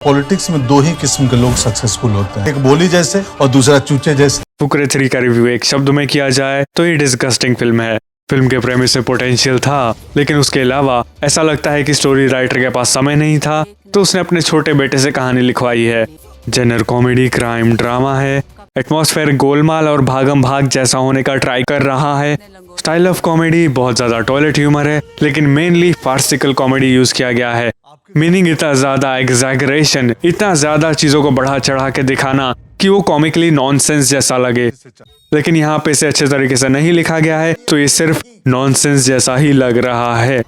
Politics में दो ही किस्म के लोग सक्सेसफुल होते हैं, एक बोली जैसे और दूसरा चूचे जैसे। फुकरे 3 का रिव्यू एक शब्द में किया जाए तो ये डिस्गस्टिंग फिल्म है। फिल्म के प्रेमिस में पोटेंशियल था, लेकिन उसके अलावा ऐसा लगता है कि स्टोरी राइटर के पास समय नहीं था, तो उसने अपने छोटे बेटे से कहानी लिखवाई है। जेनर कॉमेडी क्राइम ड्रामा है। एटमॉस्फेयर गोलमाल और भागम भाग जैसा होने का ट्राई कर रहा है। स्टाइल ऑफ कॉमेडी बहुत ज्यादा टॉयलेट ह्यूमर है, लेकिन मेनली फार्सिकल कॉमेडी यूज किया गया है। मीनिंग इतना ज्यादा एग्जैगरेशन, इतना ज्यादा चीजों को बढ़ा चढ़ा के दिखाना कि वो कॉमिकली नॉनसेंस जैसा लगे, लेकिन यहाँ पे इसे अच्छे तरीके से नहीं लिखा गया है, तो ये सिर्फ नॉनसेंस जैसा ही लग रहा है।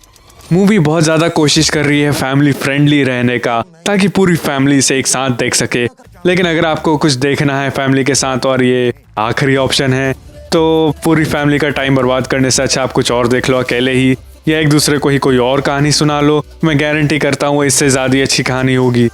मूवी बहुत ज्यादा कोशिश कर रही है फैमिली फ्रेंडली रहने का, ताकि पूरी फैमिली से एक साथ देख सके। लेकिन अगर आपको कुछ देखना है फैमिली के साथ और ये आखिरी ऑप्शन है, तो पूरी फैमिली का टाइम बर्बाद करने से अच्छा आप कुछ और देख लो अकेले ही, या एक दूसरे को ही कोई और कहानी सुना लो। मैं गारंटी करता हूँ इससे ज्यादा अच्छी कहानी होगी,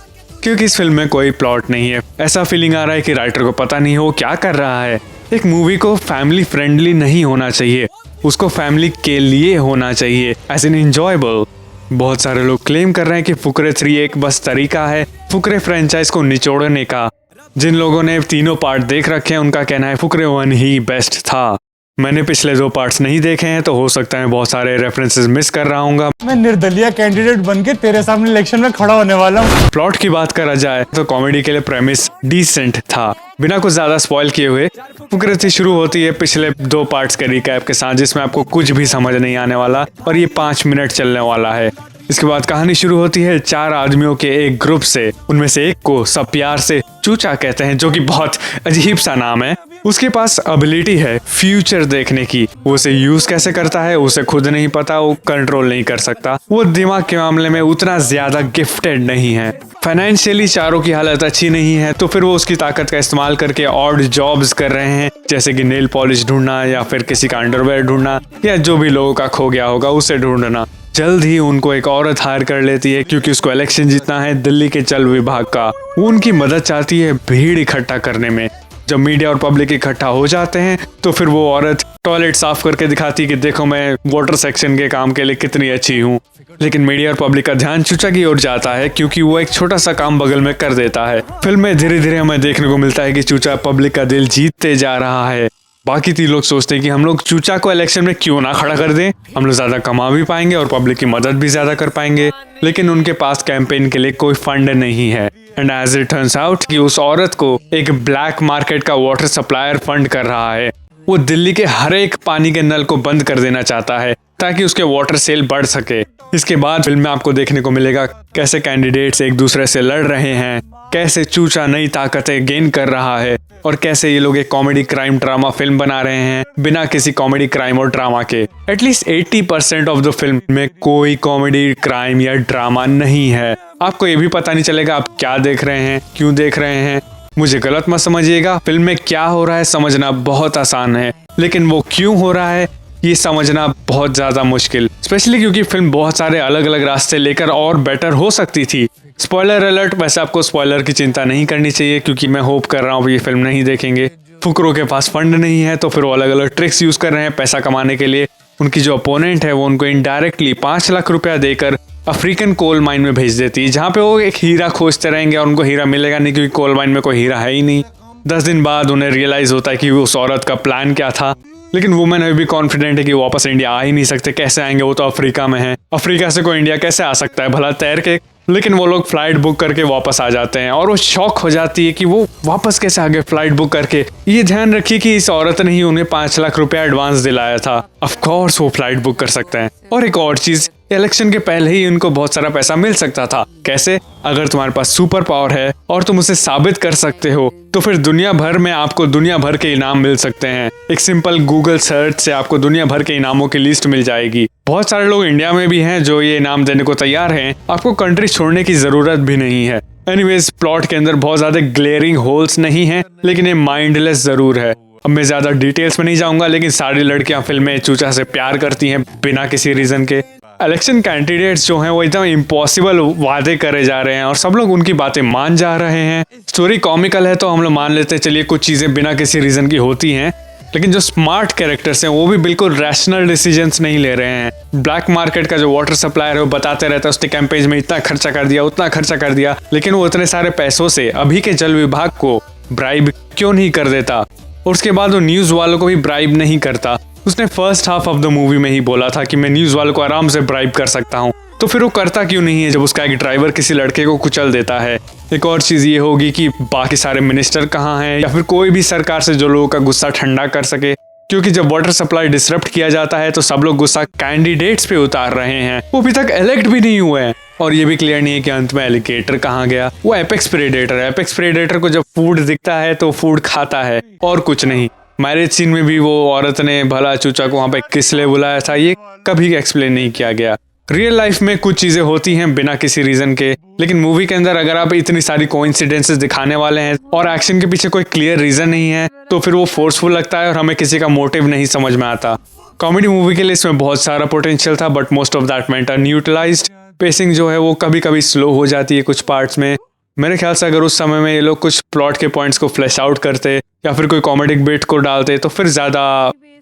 क्योंकि इस फिल्म में कोई प्लॉट नहीं है। ऐसा फीलिंग आ रहा है कि राइटर को पता नहीं हो क्या कर रहा है। एक मूवी को फैमिली फ्रेंडली नहीं होना चाहिए, उसको फैमिली के लिए होना चाहिए, एज एन एंजॉयबल। बहुत सारे लोग क्लेम कर रहे हैं कि फुकरे 3 एक बस तरीका है फुकरे फ्रेंचाइज को निचोड़ने का। जिन लोगों ने तीनों पार्ट देख रखे हैं उनका कहना है फुकरे 1 ही बेस्ट था। मैंने पिछले 2 पार्ट्स नहीं देखे हैं, तो हो सकता है बहुत सारे रेफरेंसेस मिस कर रहा हूँ। मैं निर्दलीय कैंडिडेट बनके तेरे सामने इलेक्शन में खड़ा होने वाला हूँ। प्लॉट की बात करा जाए तो कॉमेडी के लिए प्रेमिस डिसेंट था। बिना कुछ ज्यादा स्पॉइल किए हुए फुकरे 3 शुरू होती है पिछले 2 पार्ट्स के रिकैप के साथ, जिसमें आपको कुछ भी समझ नहीं आने वाला और ये 5 मिनट चलने वाला है। इसके बाद कहानी शुरू होती है 4 आदमियों के एक ग्रुप से। उनमें से एक को सब प्यार से चूचा कहते हैं, जो कि बहुत अजीब सा नाम है। उसके पास एबिलिटी है फ्यूचर देखने की, वो उसे यूज कैसे करता है उसे खुद नहीं पता, वो कंट्रोल नहीं कर सकता। वो दिमाग के मामले में उतना ज्यादा गिफ्टेड नहीं है। फाइनेंशियली चारों की हालत अच्छी नहीं है, तो फिर वो उसकी ताकत का इस्तेमाल करके ऑड जॉब्स कर रहे हैं, जैसे कि नेल पॉलिश ढूंढना या फिर किसी का अंडरवेयर ढूंढना, या जो भी लोगों का खो गया होगा उसे ढूंढना। जल्द ही उनको एक औरत हायर कर लेती है, क्योंकि उसको इलेक्शन जीतना है दिल्ली के जल विभाग का। वो उनकी मदद चाहती है भीड़ इकट्ठा करने में। जब मीडिया और पब्लिक इकट्ठा हो जाते हैं, तो फिर वो औरत टॉयलेट साफ करके दिखाती है कि देखो मैं वाटर सेक्शन के काम के लिए कितनी अच्छी हूँ। लेकिन मीडिया और पब्लिक का ध्यान चूचा की ओर जाता है, क्योंकि वो एक छोटा सा काम बगल में कर देता है। फिल्म में धीरे धीरे हमें देखने को मिलता है कि चूचा पब्लिक का दिल जीतते जा रहा है। बाकी 3 लोग सोचते हैं कि हम लोग चूचा को इलेक्शन में क्यों ना खड़ा कर दें, हम लोग ज्यादा कमा भी पाएंगे और पब्लिक की मदद भी ज्यादा कर पाएंगे। लेकिन उनके पास कैंपेन के लिए कोई फंड नहीं है। And as it turns out कि उस औरत को एक ब्लैक मार्केट का वाटर सप्लायर फंड कर रहा है। वो दिल्ली के हर एक पानी के नल को बंद कर देना चाहता है, ताकि उसके वाटर सेल बढ़ सके। इसके बाद फिल्म में आपको देखने को मिलेगा कैसे कैंडिडेट्स एक दूसरे से लड़ रहे हैं, कैसे चूचा नई ताकतें गेन कर रहा है, और कैसे ये लोग एक कॉमेडी क्राइम ड्रामा फिल्म बना रहे हैं बिना किसी कॉमेडी क्राइम और ड्रामा के। एटलीस्ट 80% ऑफ द फिल्म में कोई कॉमेडी क्राइम या ड्रामा नहीं है। आपको ये भी पता नहीं चलेगा आप क्या देख रहे हैं, क्यों देख रहे हैं। मुझे गलत मत समझिएगा, फिल्म में क्या हो रहा है समझना बहुत आसान है, लेकिन वो क्यों हो रहा है ये समझना बहुत ज्यादा मुश्किल, स्पेशली क्योंकि फिल्म बहुत सारे अलग अलग रास्ते लेकर और बेटर हो सकती थी। स्पॉइलर अलर्ट, वैसे आपको स्पॉइलर की चिंता नहीं करनी चाहिए, क्योंकि मैं होप कर रहा हूँ ये फिल्म नहीं देखेंगे। फुकरों के पास फंड नहीं है, तो फिर वो अलग अलग ट्रिक्स यूज कर रहे हैं पैसा कमाने के लिए। उनकी जो अपोनेंट है वो उनको इनडायरेक्टली 5 लाख रुपया देकर अफ्रीकन कोल माइन में भेज देती है, जहाँ पे वो एक हीरा खोजते रहेंगे और उनको हीरा मिलेगा नहीं, क्योंकि कोल माइन में कोई हीरा है ही नहीं। 10 दिन बाद उन्हें रियलाइज होता है कि उस औरत का प्लान क्या था। लेकिन वुमेन अभी भी कॉन्फिडेंट है कि वो वापस इंडिया आ ही नहीं सकते। कैसे आएंगे, वो तो अफ्रीका में है, अफ्रीका से कोई इंडिया कैसे आ सकता है भला तैर के। लेकिन वो लोग फ्लाइट बुक करके वापस आ जाते हैं, और वो शॉक हो जाती है कि वो वापस कैसे आ गए फ्लाइट बुक करके। ये ध्यान रखिए कि इस औरत ने ही उन्हें 5 लाख रुपया एडवांस दिलाया था। ऑफ कोर्स वो फ्लाइट बुक कर सकते हैं। और एक और चीज, इलेक्शन के पहले ही उनको बहुत सारा पैसा मिल सकता था। कैसे? अगर तुम्हारे पास सुपर पावर है और तुम उसे साबित कर सकते हो, तो फिर दुनिया भर में आपको दुनिया भर के इनाम मिल सकते हैं। एक सिंपल गूगल सर्च से आपको दुनिया भर के इनामों की लिस्ट मिल जाएगी। बहुत सारे लोग इंडिया में भी हैं जो ये इनाम देने को तैयार हैं। आपको कंट्री छोड़ने की जरूरत भी नहीं है। एनीवेज, प्लॉट के अंदर बहुत ज्यादा ग्लेयरिंग होल्स नहीं है, लेकिन ये माइंडलेस जरूर है। अब मैं ज्यादा डिटेल्स में नहीं जाऊंगा, लेकिन सारी लड़कियां फिल्म में चूचा से प्यार करती हैं बिना किसी रीजन के। इलेक्शन कैंडिडेट्स जो हैं वो एकदम इम्पॉसिबल वादे करे जा रहे हैं और सब लोग उनकी बातें मान जा रहे हैं। स्टोरी कॉमिकल है तो हम लोग मान लेते हैं, चलिए कुछ चीजें बिना किसी रीजन की होती हैं। लेकिन जो स्मार्ट कैरेक्टर्स हैं वो भी बिल्कुल रैशनल डिसीजंस नहीं ले रहे हैं। ब्लैक मार्केट का जो वाटर सप्लायर है वो बताते रहता है उसने कैंपेज में इतना खर्चा कर दिया, उतना खर्चा कर दिया, लेकिन वो उतने सारे पैसों से अभी के जल विभाग को ब्राइब क्यों नहीं कर देता। और उसके बाद वो न्यूज वालों को भी ब्राइब नहीं करता। उसने first half of the movie में ही बोला था कि मैं न्यूज वालों को आराम से ब्राइब कर सकता हूँ, तो फिर वो करता क्यों नहीं है जब उसका एक ड्राइवर किसी लड़के को कुचल देता है। एक और चीज ये होगी कि बाकी सारे मिनिस्टर कहाँ हैं, या फिर कोई भी सरकार से जो लोगों का गुस्सा ठंडा कर सके, क्योंकि जब वाटर सप्लाई डिसरप्ट किया जाता है तो सब लोग गुस्सा कैंडिडेट्स पे उतार रहे हैं, वो अभी तक इलेक्ट भी नहीं हुए हैं। और ये भी क्लियर नहीं है कि अंत में एलिगेटर कहाँ गया। वो एपेक्स प्रेडेटर है। एपेक्स प्रेडेटर को जब फूड दिखता है तो फूड खाता है और कुछ नहीं। मैरिज सीन में भी वो औरत ने भला चूचा को वहां पे किस लिए बुलाया था, ये कभी एक्सप्लेन नहीं किया गया। रियल लाइफ में कुछ चीजें होती हैं बिना किसी रीजन के, लेकिन मूवी के अंदर अगर आप इतनी सारी कोइंसिडेंसेस दिखाने वाले हैं और एक्शन के पीछे कोई क्लियर रीजन नहीं है तो फिर वो फोर्सफुल लगता है और हमें किसी का मोटिव नहीं समझ में आता। कॉमेडी मूवी के लिए इसमें बहुत सारा पोटेंशियल था, but most of that meant unutilised. Pacing जो है वो कभी कभी स्लो हो जाती है कुछ पार्ट्स में। मेरे ख्याल से अगर उस समय में ये लोग कुछ प्लॉट के पॉइंट्स को फ्लैश आउट करते या फिर कोई कॉमेडिक बिट को डालते तो फिर ज्यादा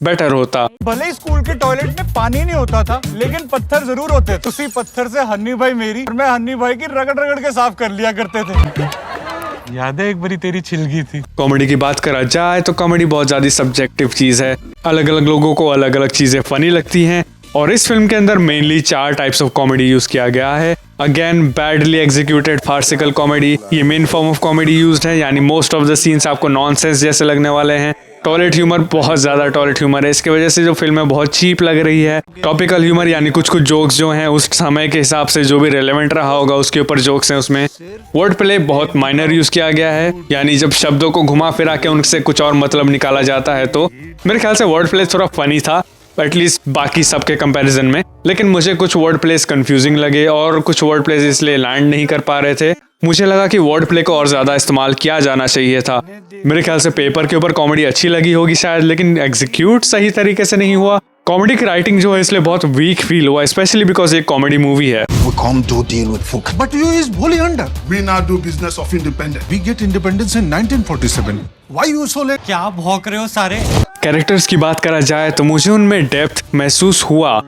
बेटर होता। भले ही स्कूल के टॉयलेट में पानी नहीं होता था, लेकिन पत्थर जरूर होते थे। उसी पत्थर से हन्नी भाई मेरी और मैं हन्नी भाई की रगड़ रगड़ के साफ कर लिया करते थे। याद है एक बारी तेरी छिलगी थी। कॉमेडी की बात करा जाए तो कॉमेडी बहुत ज्यादा सब्जेक्टिव चीज है। अलग अलग लोगों को अलग अलग चीजें फनी लगती हैं और इस फिल्म के अंदर mainly 4 types of comedy use किया गया है। Again badly executed farcical comedy, ये main form of comedy used है, यानी मोस्ट ऑफ द सीन्स आपको नॉनसेंस जैसे लगने वाले हैं। टॉयलेट ह्यूमर, बहुत ज्यादा टॉयलेट ह्यूमर है, इसकी वजह से जो फिल्म है बहुत चीप लग रही है। टॉपिकल ह्यूमर यानी कुछ कुछ जोक्स जो हैं उस समय के हिसाब से जो भी रेलेवेंट रहा होगा उसके ऊपर जोक्स हैं उसमें। वर्ड प्ले बहुत माइनर यूज किया गया है, यानी जब शब्दों को घुमा फिरा के उनसे कुछ और मतलब निकाला जाता है तो मेरे ख्याल से वर्ड प्ले थोड़ा फनी था एटलीस्ट बाकी सबके कंपैरिजन में। लेकिन मुझे कुछ वर्ड प्लेस कंफ्यूजिंग लगे और कुछ वर्ड प्लेस इसलिए लैंड नहीं कर पा रहे थे। मुझे लगा कि वर्ड प्ले को और ज्यादा इस्तेमाल किया जाना चाहिए था। मेरे ख्याल से पेपर के ऊपर कॉमेडी अच्छी लगी होगी शायद, लेकिन एग्जीक्यूट सही तरीके से नहीं हुआ। कॉमेडी की राइटिंग जो है इसलिए बहुत वीक फील हुआ, स्पेशली बिकॉज एक कॉमेडी मूवी है। We come to deal with folk. But you is wholly under. We now do business of independence. We get independence in 1947. Why you so late? क्या भौंक रहे हो सारे? Characters की बात करा जाए तो मुझे उनमें डेप्थ महसूस हुआ,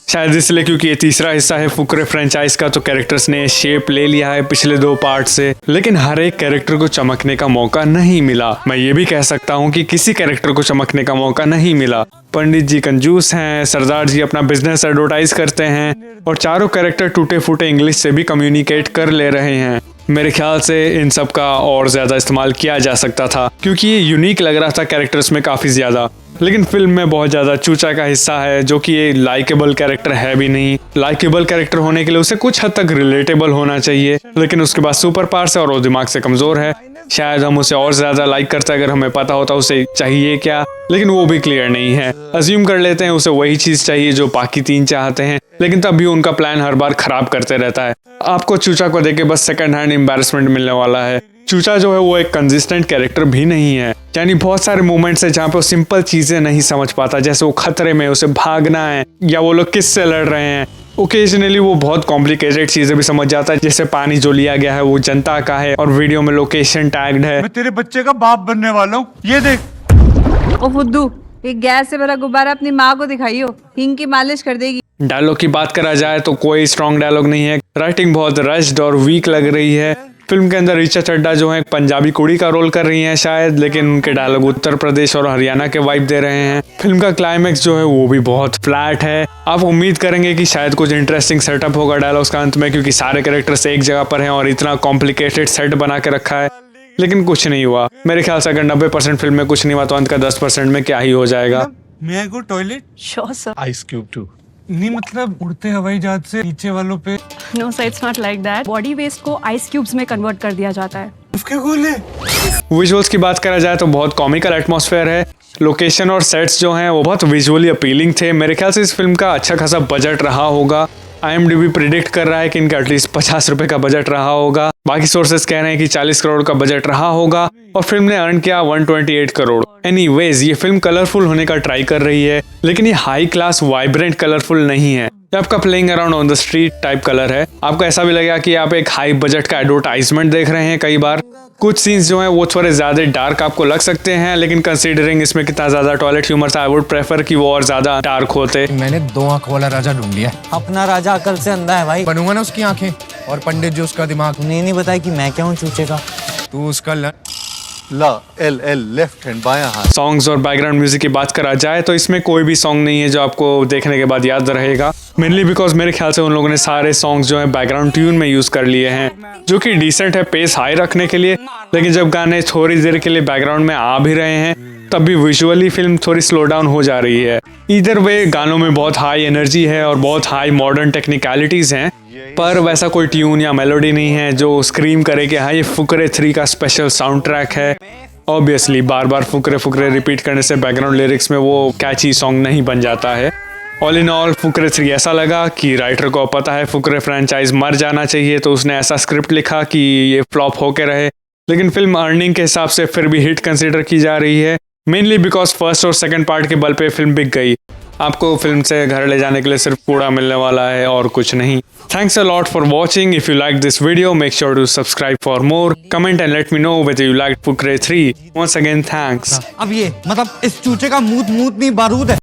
शायद इसलिए क्योंकि ये तीसरा हिस्सा है फुकरे फ्रेंचाइज का, तो कैरेक्टर्स ने शेप ले लिया है पिछले 2 पार्ट से, लेकिन हर एक कैरेक्टर को चमकने का मौका नहीं मिला। मैं ये भी कह सकता हूँ कि किसी कैरेक्टर को चमकने का मौका नहीं मिला। पंडित जी कंजूस हैं, सरदार जी अपना बिजनेस एडवर्टाइज करते हैं और चारों कैरेक्टर टूटे फूटे इंग्लिश से भी कम्युनिकेट कर ले रहे हैं। मेरे ख्याल से इन सब का और ज्यादा इस्तेमाल किया जा सकता था क्योंकि ये यूनिक लग रहा था कैरेक्टर्स में काफी ज्यादा। लेकिन फिल्म में बहुत ज्यादा चूचा का हिस्सा है जो कि ये लाइकेबल कैरेक्टर है भी नहीं। लाइकेबल कैरेक्टर होने के लिए उसे कुछ हद तक रिलेटेबल होना चाहिए, लेकिन उसके पास सुपर पावर्स है और वो दिमाग से कमजोर है। शायद हम उसे और ज्यादा लाइक करते अगर हमें पता होता उसे चाहिए क्या, लेकिन वो भी क्लियर नहीं है। अज्यूम कर लेते हैं उसे वही चीज चाहिए जो बाकी 3 चाहते हैं, लेकिन तब भी उनका प्लान हर बार खराब करते रहता है। आपको चूचा को देख के बस सेकंड हैंड एम्बैरेसमेंट मिलने वाला है। चूचा जो है वो एक कंसिस्टेंट कैरेक्टर भी नहीं है, यानी बहुत सारे मोमेंट्स है जहाँ पे वो सिंपल चीजें नहीं समझ पाता, जैसे वो खतरे में उसे भागना है या वो लोग किससे लड़ रहे हैं। ओकेजनली वो बहुत कॉम्प्लिकेटेड चीजें भी समझ जाता है, जैसे पानी जो लिया गया है वो जनता का है और वीडियो में लोकेशन टैग्ड है। मैं तेरे बच्चे का बाप बनने वाला हूँ, ये देख। ओ फुद्दू, एक गैस से भरा गुब्बारा अपनी माँ को दिखाइयो, हिंग की मालिश कर देगी। डायलॉग की बात करा जाए तो कोई स्ट्रॉन्ग डायलॉग नहीं है। राइटिंग बहुत रश्ड और वीक लग रही है। फिल्म के अंदर ऋचा चड्ढा जो है एक पंजाबी कुड़ी का रोल कर रही हैं शायद, लेकिन उनके डायलॉग उत्तर प्रदेश और हरियाणा के वाइब दे रहे हैं। फिल्म का क्लाइमेक्स जो है वो भी बहुत फ्लैट है। आप उम्मीद करेंगे कि शायद कुछ इंटरेस्टिंग सेटअप होगा डायलॉग्स का अंत में, क्योंकि सारे कैरेक्टर्स एक जगह पर हैं और इतना कॉम्प्लिकेटेड सेट बना के रखा है, लेकिन कुछ नहीं हुआ। मेरे ख्याल से अगर 90% फिल्म में कुछ नहीं हुआ तो अंत का 10% में क्या ही हो जाएगा। मैं go toilet? Sure sir. Ice Cube too. नहीं मतलब उड़ते हवाई जहाज से नीचे वालों पे। No sir, it's not like that. Body waste को आइस क्यूब्स में कन्वर्ट कर दिया जाता है। उसके गोले। विजुअल्स की बात करा जाए तो बहुत कॉमिकल एटमॉस्फेयर है। लोकेशन और सेट्स जो हैं वो बहुत विजुअली अपीलिंग थे। मेरे ख्याल से इस फिल्म का अच्छा खासा बजट रहा होगा। IMDb प्रिडिक्ट कर रहा है कि इनका एटलीस्ट 50 रुपए का बजट रहा होगा। बाकी सोर्सेस कह रहे हैं कि 40 करोड़ का बजट रहा होगा और फिल्म ने अर्न किया 128 करोड़। एनीवेज, ये फिल्म कलरफुल होने का ट्राई कर रही है, लेकिन ये हाई क्लास वाइब्रेंट कलरफुल नहीं है। ये आपका playing around on the street type colour है। आपको ऐसा भी लगेगा कि आप एक हाई बजट का एडवर्टाइजमेंट देख रहे हैं। कई बार कुछ सीन्स जो हैं वो थोड़े ज्यादा डार्क आपको लग सकते हैं, लेकिन कंसीडरिंग इसमें कितना ज्यादा टॉयलेट ह्यूमर था, आई वुड प्रेफर कि वो और ज्यादा डार्क होते। मैंने 2 आंख वाला राजा ढूंढ लिया। अपना राजा अकल से अंधा है भाई। बनूंगा ना उसकी आंखें और पंडित जी उसका दिमाग। तूने नहीं बताया कि मैं क्या हूँ चूचे का। तू उसका ला एल एल लेफ्ट हैंड बायां हाथ। सॉन्ग्स और बैकग्राउंड म्यूजिक की बात करा जाए तो इसमें कोई भी सॉन्ग नहीं है जो आपको देखने के बाद याद रहेगा, मेनली बिकॉज मेरे ख्याल से उन लोगों ने सारे सॉन्ग्स जो है बैकग्राउंड ट्यून में यूज कर लिए हैं, जो कि डिसेंट है पेस हाई रखने के लिए। लेकिन जब गाने थोड़ी देर के लिए बैकग्राउंड में आ भी रहे हैं तब भी विजुअली फिल्म थोड़ी स्लो डाउन हो जा रही है। इधर वे गानों में बहुत हाई एनर्जी है और बहुत हाई मॉडर्न टेक्निकलिटीज हैं, पर वैसा कोई ट्यून या मेलोडी नहीं है जो स्क्रीम करे कि हाँ ये फुकरे 3 का स्पेशल साउंड ट्रैक है। ऑब्वियसली बार बार फुकरे फुकरे रिपीट करने से बैकग्राउंड लिरिक्स में वो कैची सॉन्ग नहीं बन जाता है। ऑल इन ऑल फुकरे 3 ऐसा लगा कि राइटर को पता है फुकरे फ्रेंचाइज मर जाना चाहिए, तो उसने ऐसा स्क्रिप्ट लिखा कि ये फ्लॉप होके रहे। लेकिन फिल्म अर्निंग के हिसाब से फिर भी हिट कंसिडर की जा रही है, मेनली बिकॉज फर्स्ट और सेकंड पार्ट के बल पे फिल्म बिक गई। आपको फिल्म से घर ले जाने के लिए सिर्फ कूड़ा मिलने वाला है और कुछ नहीं। Thanks a lot for watching. If you liked this video, make sure to subscribe for more. Comment and let me know whether you liked Fukre 3. Once again, thanks. अब ये मतलब इस चूचे का मूत नहीं बारूद है।